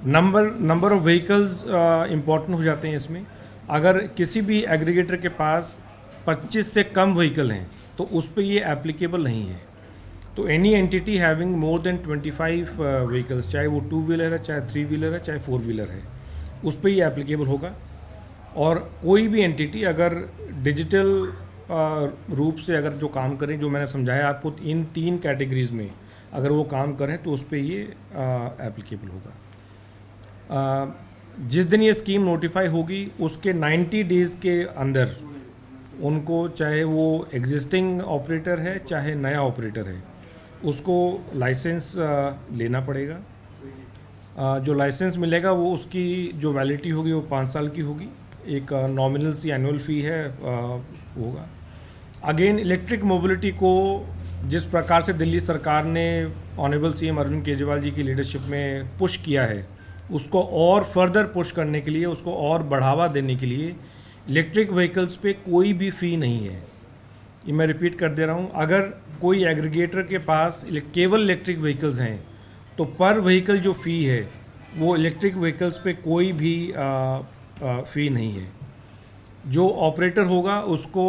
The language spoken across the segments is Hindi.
नंबर ऑफ़ व्हीकल्स इम्पॉर्टेंट हो जाते हैं इसमें। अगर किसी भी एग्रीगेटर के पास 25 से कम व्हीकल हैं तो उस पे ये एप्लीकेबल नहीं है। तो any entity having more than 25 vehicles, चाहे वो 2 व्हीलर है, चाहे 3 व्हीलर है, चाहे 4 व्हीलर है, उस पे ये एप्लीकेबल होगा। और कोई भी एंटिटी अगर डिजिटल रूप से अगर जो काम करें, जो मैंने समझाया आपको इन 3 कैटेगरीज में, अगर वो काम करें तो उस पे ये एप्लीकेबल होगा। जिस दिन ये स्कीम नोटिफाई होगी उसके 90 डेज़ के अंदर उनको, चाहे वो एग्जिस्टिंग ऑपरेटर है चाहे नया ऑपरेटर है, उसको लाइसेंस लेना पड़ेगा। जो लाइसेंस मिलेगा वो उसकी जो वैलिडिटी होगी वो 5 साल की होगी। एक नॉमिनल सी एनुअल फ़ी है होगा। अगेन इलेक्ट्रिक मोबिलिटी को जिस प्रकार से दिल्ली सरकार ने ऑनरेबल सीएम अरविंद केजरीवाल जी की लीडरशिप में पुश किया है, उसको और फर्दर पुश करने के लिए, उसको और बढ़ावा देने के लिए इलेक्ट्रिक व्हीकल्स पे कोई भी फ़ी नहीं है। ये मैं रिपीट कर दे रहा हूँ, अगर कोई एग्रीगेटर के पास केवल इलेक्ट्रिक व्हीकल्स हैं तो पर व्हीकल जो फ़ी है वो इलेक्ट्रिक व्हीकल्स पे कोई भी फ़ी नहीं है। जो ऑपरेटर होगा उसको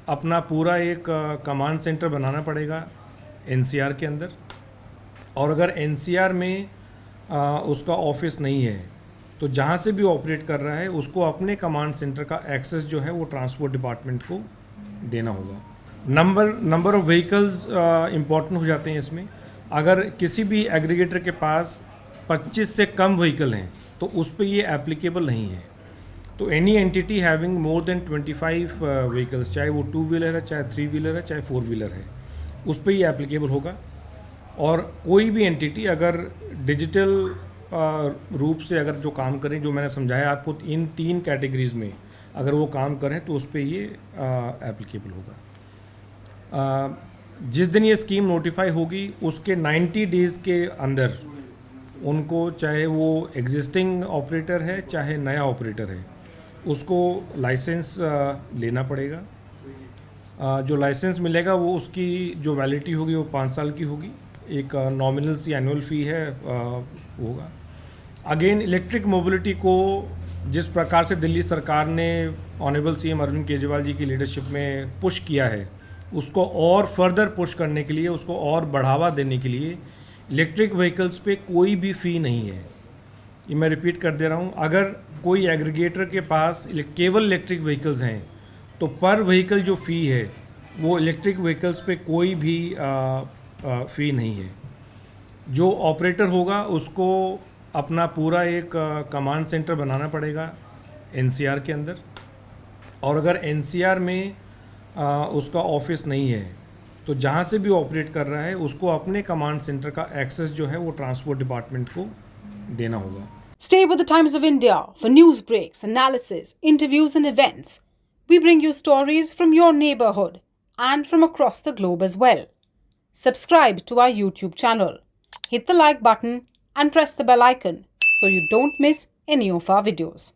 अपना पूरा एक कमांड सेंटर बनाना पड़ेगा एनसीआर के अंदर। और अगर एनसीआर में उसका ऑफिस नहीं है तो जहाँ से भी ऑपरेट कर रहा है उसको अपने कमांड सेंटर का एक्सेस जो है वो ट्रांसपोर्ट डिपार्टमेंट को देना होगा। नंबर ऑफ़ व्हीकल्स इम्पॉर्टेंट हो जाते हैं इसमें। अगर किसी भी एग्रीगेटर के पास 25 से कम व्हीकल हैं तो उस पे ये एप्लीकेबल नहीं है। तो any entity having more than 25 vehicles, चाहे वो 2 व्हीलर है, चाहे 3 व्हीलर है, चाहे 4 व्हीलर है, उस पे ये एप्लीकेबल होगा। और कोई भी एंटिटी अगर डिजिटल रूप से अगर जो काम करें, जो मैंने समझाया आपको इन 3 कैटेगरीज में, अगर वो काम करें तो उस पे ये एप्लीकेबल होगा। जिस दिन ये स्कीम नोटिफाई होगी उसके 90 डेज़ के अंदर उनको, चाहे वो एग्जिस्टिंग ऑपरेटर है चाहे नया ऑपरेटर है, उसको लाइसेंस लेना पड़ेगा। जो लाइसेंस मिलेगा वो उसकी जो वैलिडिटी होगी वो 5 साल की होगी। एक नॉमिनल सी एनुअल फ़ी है होगा। अगेन इलेक्ट्रिक मोबिलिटी को जिस प्रकार से दिल्ली सरकार ने ऑनरेबल सीएम अरविंद केजरीवाल जी की लीडरशिप में पुश किया है, उसको और फर्दर पुश करने के लिए, उसको और बढ़ावा देने के लिए इलेक्ट्रिक व्हीकल्स पे कोई भी फ़ी नहीं है। ये मैं रिपीट कर दे रहा हूँ, अगर कोई एग्रीगेटर के पास केवल इलेक्ट्रिक व्हीकल्स हैं तो पर व्हीकल जो फ़ी है वो इलेक्ट्रिक व्हीकल्स पे कोई भी फ़ी नहीं है। जो ऑपरेटर होगा उसको अपना पूरा एक कमांड सेंटर बनाना पड़ेगा एनसीआर के अंदर। और अगर एनसीआर में उसका ऑफिस नहीं है तो जहाँ से भी ऑपरेट कर रहा है उसको अपने कमांड सेंटर का एक्सेस जो है वो ट्रांसपोर्ट डिपार्टमेंट को देना होगा। Stay with the Times of India for news breaks, analysis, interviews and events. We bring you stories from your neighborhood and from across the globe as well. Subscribe to our YouTube channel. Hit the like button and press the bell icon so you don't miss any of our videos.